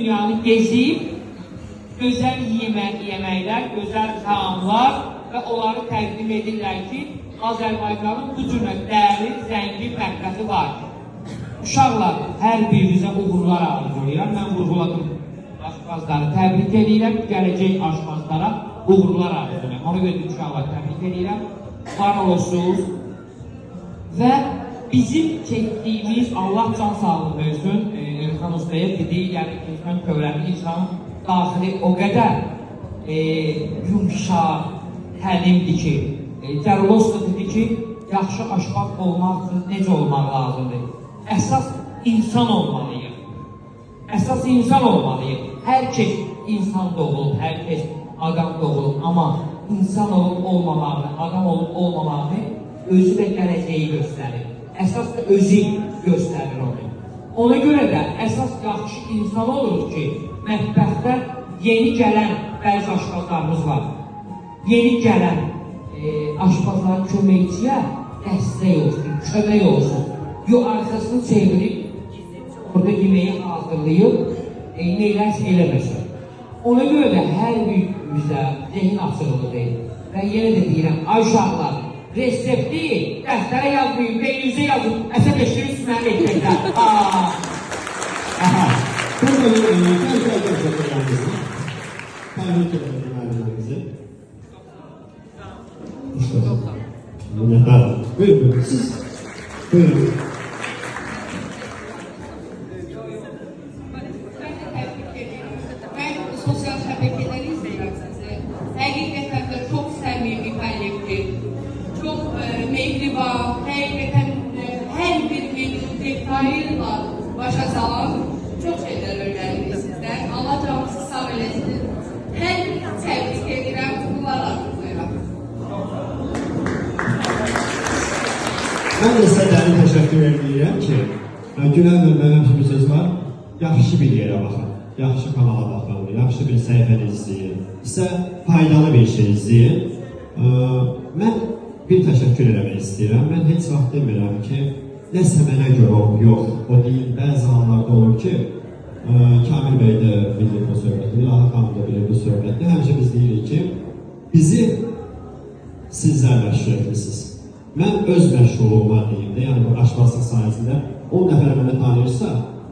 dünyanı gezib, gözəl yeməklər, gözəl taamlar və onları təqdim edirlər ki, Azərbaycanın bu cürə dəyərli, zəngin mətbəxi var. Uşaqlar, hər birinizə uğurlar arzulayıram. Mən vurğuladım aşpazları təbrik edirəm, gələcək aşpazlara uğurlar arzulayıram. Ona görə uşaqlar təbrik edirəm. Var olsunuz. Və bizim çəkdiyimiz, Allah can sağlığı versin, Elxan Ustaya dediyi, yəni insan kövrəli, insanın daxili o qədər yumşaq, həlimdir ki, Cərulos da dedi ki, yaxşı aşpaz olmaq üçün necə olmaq lazımdır? Əsas insan olmalıyıq. Əsas insan olmalıyıq. Hər kəs insan doğulub, hər kəs adam doğulub, amma insan olub olmamağını, adam olub olmamağını özü də gələcəyi göstərir. Əsas da özü göstərir onu. Ona görə də əsas yaxşı insan olur ki, mətbəxdə yeni gələn bəzi aşpazlarımız var. Yeni gələn aşpazların köməkçiyə dəstək olsun, kömək olsun. Yox, arxasını çevirib, orada yeməyi hazırlayıb, neylərsə eləməsin. Ona görə də hər birimizdə zehin açılığı deyil. Və yenə də deyirəm, ay uşaqlar, resepti dəftərə yazmayın, beyninize yazın, əsəbləşdirin üstünə etməklər. Burada təbrik edelim müəllimimizi. Minnətdarım. Buyurun, siz. Buyurun. Ben sosyal şebekeleri izliyorum size. Hakikaten de çok samimi kaynaklı, çok mehriban, hakikaten her bir menü detayıyla başa salan çok şeyler öğrendim sizden. Allah canınızı sağ eylesin. Her tebrik edirəm, bunlar arzulayıram. Mən də sizə dərin təşəkkür edirəm ki, Günel mənim bir söz var, yaxşı bir yerə baxın, yaxşı kanala baxın, yaxşı bir səhifəni izləyin, sizə faydalı bir şey izləyin. Mən bir təşəkkür eləmək istəyirəm, mən heç vaxt demirəm ki, nəsə mənə görə olub, yox, o deyil, bəzi anlarda olur ki, Kamil bəy də bilir bu söhbəti, İlahi xanım da bilir bu söhbəti, həmişə biz deyirik ki, bizi sizlər məşhur etmişsiniz. Mən öz məşhurluğuma deyim də, yəni bu aşpazlıq sayəsində 10 nəfər mənə tanıyırsa,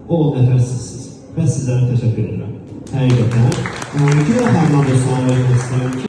o 10 nəfər sizsiniz. Və sizlərə təşəkkür edirəm. Həqiqətən. Günel xanımdan da sual vermək istəyirəm ki,